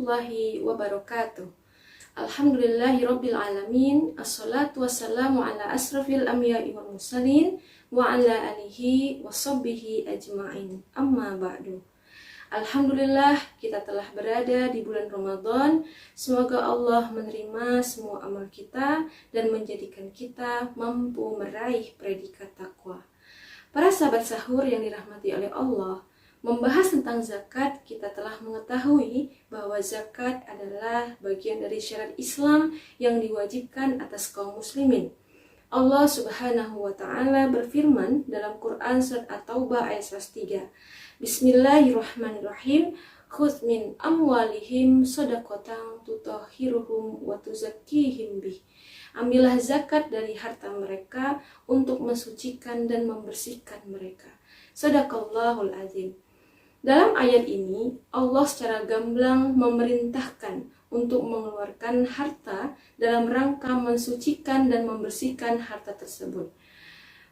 warahmatullahi wabarakatuh. Alhamdulillahirabbil alamin. Assalatu wassalamu ala asrafil anbiya'i wal mursalin wa ala alihi washabbihi ajma'in. Amma ba'du. Alhamdulillah, kita telah berada di bulan Ramadan. Semoga Allah menerima semua amal kita dan menjadikan kita mampu meraih predikat takwa. Para sahabat sahur yang dirahmati oleh Allah, membahas tentang zakat, kita telah mengetahui bahwa zakat adalah bagian dari syariat Islam yang diwajibkan atas kaum muslimin. Allah Subhanahu wa taala berfirman dalam Quran surat At-Taubah ayat 103. Bismillahirrahmanirrahim. Khudz min amwalihim shadaqatan tutahhiruhum wa tuzakkihim bih. Ambillah zakat dari harta mereka untuk mensucikan dan membersihkan mereka. Shadaqallahul azim. Dalam ayat ini, Allah secara gamblang memerintahkan untuk mengeluarkan harta dalam rangka mensucikan dan membersihkan harta tersebut.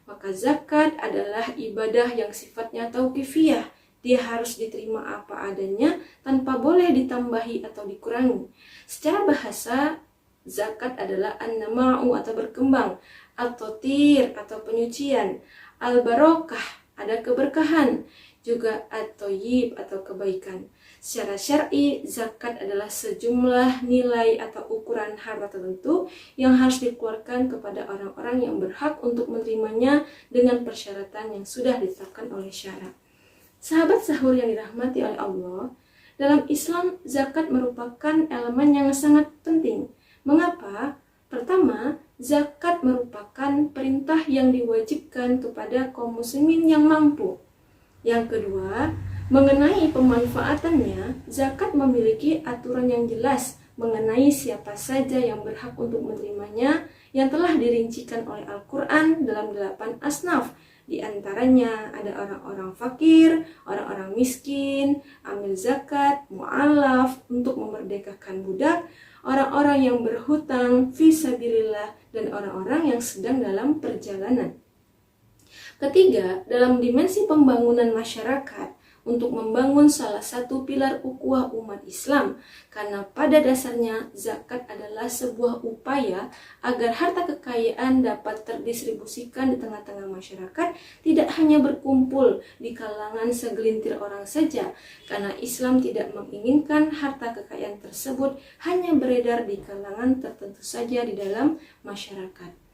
Maka zakat adalah ibadah yang sifatnya tauqifiyah. Dia harus diterima apa adanya tanpa boleh ditambahi atau dikurangi. Secara bahasa, zakat adalah an-nama'u atau berkembang, at-tathir atau penyucian, al-barokah ada keberkahan, juga at-thayyib atau kebaikan. Secara syar'i, zakat adalah sejumlah nilai atau ukuran harta tertentu yang harus dikeluarkan kepada orang-orang yang berhak untuk menerimanya dengan persyaratan yang sudah ditetapkan oleh syara. Sahabat sahur yang dirahmati oleh Allah, dalam Islam zakat merupakan elemen yang sangat penting. Mengapa? Pertama, zakat merupakan perintah yang diwajibkan kepada kaum muslimin yang mampu. Yang kedua, mengenai pemanfaatannya, zakat memiliki aturan yang jelas mengenai siapa saja yang berhak untuk menerimanya yang telah dirincikan oleh Al-Quran dalam 8 asnaf. Di antaranya ada orang-orang fakir, orang-orang miskin, amil zakat, mu'alaf untuk memerdekakan budak, orang-orang yang berhutang, fisabilillah, dan orang-orang yang sedang dalam perjalanan. Ketiga, dalam dimensi pembangunan masyarakat untuk membangun salah satu pilar ukhuwah umat Islam, karena pada dasarnya zakat adalah sebuah upaya agar harta kekayaan dapat terdistribusikan di tengah-tengah masyarakat, tidak hanya berkumpul di kalangan segelintir orang saja, karena Islam tidak menginginkan harta kekayaan tersebut hanya beredar di kalangan tertentu saja di dalam masyarakat.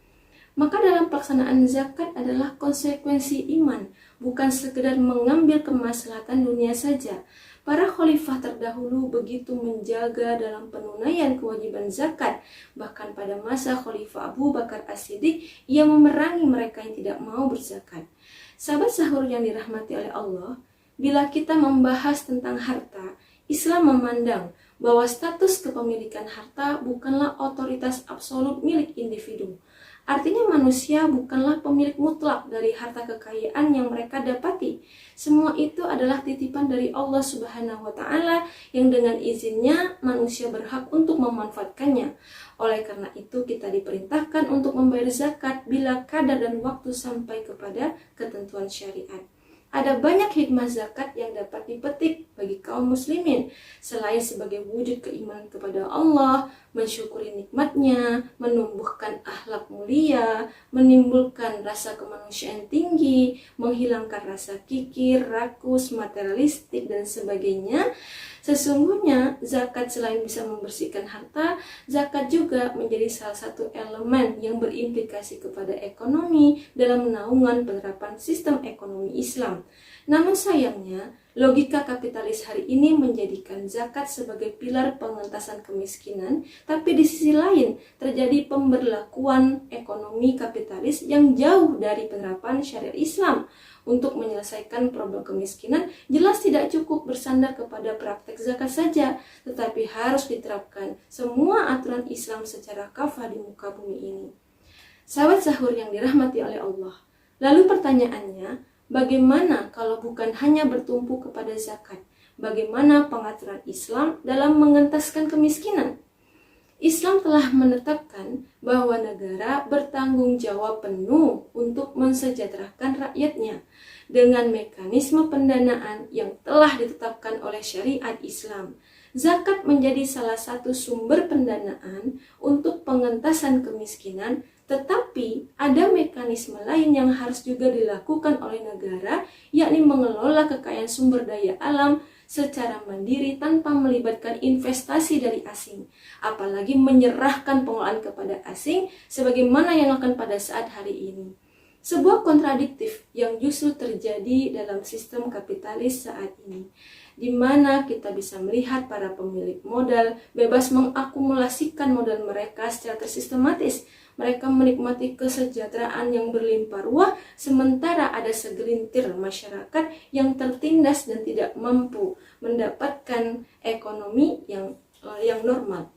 Maka dalam pelaksanaan zakat adalah konsekuensi iman, bukan sekedar mengambil kemaslahatan dunia saja. Para khalifah terdahulu begitu menjaga dalam penunaian kewajiban zakat. Bahkan pada masa Khalifah Abu Bakar As-Siddiq, ia memerangi mereka yang tidak mau berzakat. Sahabat sahur yang dirahmati oleh Allah, bila kita membahas tentang harta, Islam memandang bahwa status kepemilikan harta bukanlah otoritas absolut milik individu. Artinya manusia bukanlah pemilik mutlak dari harta kekayaan yang mereka dapati. Semua itu adalah titipan dari Allah Subhanahu wa taala yang dengan izinnya manusia berhak untuk memanfaatkannya. Oleh karena itu kita diperintahkan untuk membayar zakat bila kadar dan waktu sampai kepada ketentuan syariat. Ada banyak hikmah zakat yang dapat dipetik bagi kaum muslimin, selain sebagai wujud keimanan kepada Allah, mensyukuri nikmatnya, menumbuhkan akhlak mulia, menimbulkan rasa kemanusiaan tinggi, menghilangkan rasa kikir, rakus, materialistik, dan sebagainya. Sesungguhnya zakat selain bisa membersihkan harta, zakat juga menjadi salah satu elemen yang berimplikasi kepada ekonomi dalam naungan penerapan sistem ekonomi Islam. Namun sayangnya, logika kapitalis hari ini menjadikan zakat sebagai pilar pengentasan kemiskinan, tapi di sisi lain terjadi pemberlakuan ekonomi kapitalis yang jauh dari penerapan syariat Islam. Untuk menyelesaikan problem kemiskinan, jelas tidak cukup bersandar kepada praktek zakat saja, tetapi harus diterapkan semua aturan Islam secara kafah di muka bumi ini. Sahabat sahur yang dirahmati oleh Allah, lalu pertanyaannya, bagaimana kalau bukan hanya bertumpu kepada zakat? Bagaimana pengaturan Islam dalam mengentaskan kemiskinan? Islam telah menetapkan bahwa negara bertanggung jawab penuh untuk mensejahterakan rakyatnya dengan mekanisme pendanaan yang telah ditetapkan oleh syariat Islam. zakat menjadi salah satu sumber pendanaan untuk pengentasan kemiskinan, tetapi ada mekanisme lain yang harus juga dilakukan oleh negara, yakni mengelola kekayaan sumber daya alam secara mandiri tanpa melibatkan investasi dari asing, apalagi menyerahkan pengelolaan kepada asing sebagaimana yang akan pada saat hari ini. Sebuah kontradiktif yang justru terjadi dalam sistem kapitalis saat ini, di mana kita bisa melihat para pemilik modal bebas mengakumulasikan modal mereka secara tersistematis. Mereka menikmati kesejahteraan yang berlimpah ruah, sementara ada segelintir masyarakat yang tertindas dan tidak mampu mendapatkan ekonomi yang normal.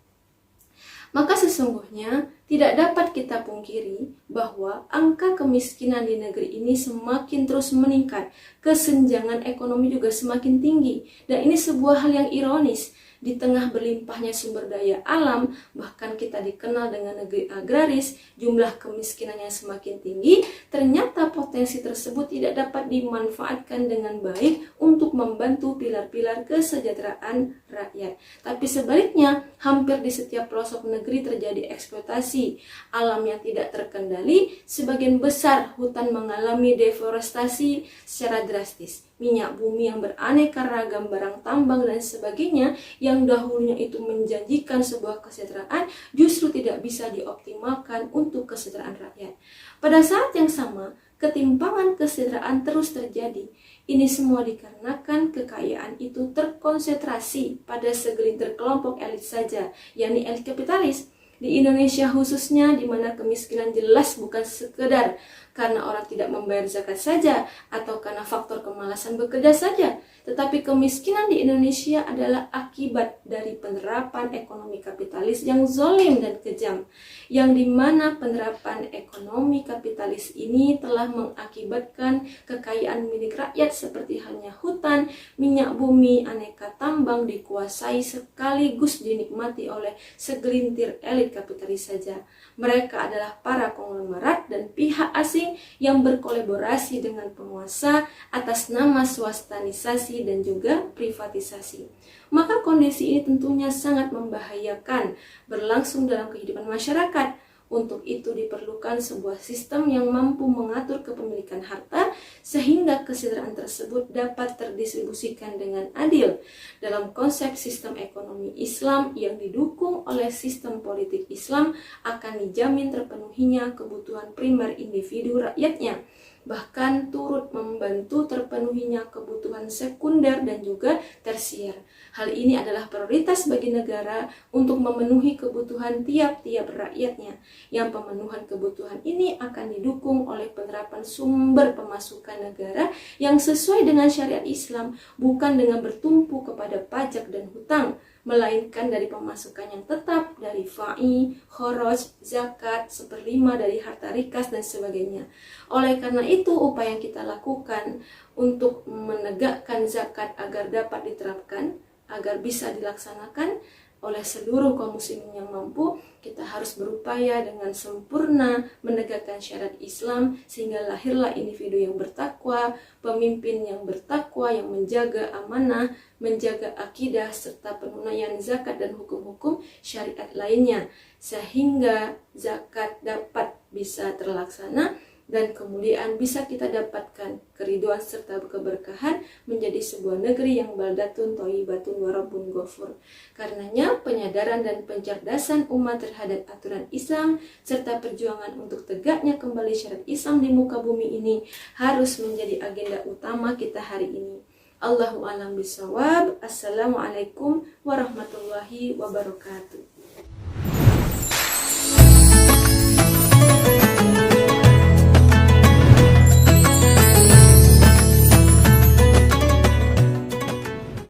Maka sesungguhnya tidak dapat kita pungkiri bahwa angka kemiskinan di negeri ini semakin terus meningkat, kesenjangan ekonomi juga semakin tinggi, dan ini sebuah hal yang ironis. Di tengah berlimpahnya sumber daya alam, bahkan kita dikenal dengan negeri agraris, jumlah kemiskinannya semakin tinggi, ternyata potensi tersebut tidak dapat dimanfaatkan dengan baik untuk membantu pilar-pilar kesejahteraan rakyat. Tapi sebaliknya, hampir di setiap pelosok negeri terjadi eksploitasi alam yang tidak terkendali. Sebagian besar hutan mengalami deforestasi secara drastis. Minyak bumi yang beraneka ragam, barang tambang dan sebagainya yang dahulunya itu menjanjikan sebuah kesejahteraan justru tidak bisa dioptimalkan untuk kesejahteraan rakyat. Pada saat yang sama, ketimpangan kesejahteraan terus terjadi. Ini semua dikarenakan kekayaan itu terkonsentrasi pada segelintir kelompok elit saja, yakni elit kapitalis. Di Indonesia khususnya, di mana kemiskinan jelas bukan sekedar karena orang tidak membayar zakat saja atau karena faktor kemalasan bekerja saja, tetapi kemiskinan di Indonesia adalah akibat dari penerapan ekonomi kapitalis yang zalim dan kejam, yang dimana penerapan ekonomi kapitalis ini telah mengakibatkan kekayaan milik rakyat seperti halnya hutan, minyak bumi, aneka tambang dikuasai sekaligus dinikmati oleh segelintir elit kapitalis saja. Mereka adalah para konglomerat dan pihak asing yang berkolaborasi dengan penguasa atas nama swastanisasi dan juga privatisasi. Maka kondisi ini tentunya sangat membahayakan berlangsung dalam kehidupan masyarakat. Untuk itu diperlukan sebuah sistem yang mampu mengatur kepemilikan harta sehingga kesejahteraan tersebut dapat terdistribusikan dengan adil. Dalam konsep sistem ekonomi Islam yang didukung oleh sistem politik Islam akan dijamin terpenuhinya kebutuhan primer individu rakyatnya, bahkan turut membantu terpenuhinya kebutuhan sekunder dan juga tersier. Hal ini adalah prioritas bagi negara untuk memenuhi kebutuhan tiap-tiap rakyatnya, yang pemenuhan kebutuhan ini akan didukung oleh penerapan sumber pemasukan negara yang sesuai dengan syariat Islam, bukan dengan bertumpu kepada pajak dan hutang, melainkan dari pemasukan yang tetap dari fa'i, khoroj, zakat, 1/5 dari harta rikas dan sebagainya. Oleh karena itu, upaya yang kita lakukan untuk menegakkan zakat agar dapat diterapkan, agar bisa dilaksanakan oleh seluruh kaum muslimin yang mampu, kita harus berupaya dengan sempurna menegakkan syariat Islam sehingga lahirlah individu yang bertakwa, pemimpin yang bertakwa yang menjaga amanah, menjaga akidah serta penunaian zakat dan hukum-hukum syariat lainnya, sehingga zakat dapat bisa terlaksana dan kemudian bisa kita dapatkan keriduan serta keberkahan menjadi sebuah negeri yang baldatun thayyibatun wa rabbun ghafur. Karenanya penyadaran dan pencerdasan umat terhadap aturan Islam serta perjuangan untuk tegaknya kembali syariat Islam di muka bumi ini harus menjadi agenda utama kita hari ini. Allahu a'lam bishawab. Assalamualaikum warahmatullahi wabarakatuh.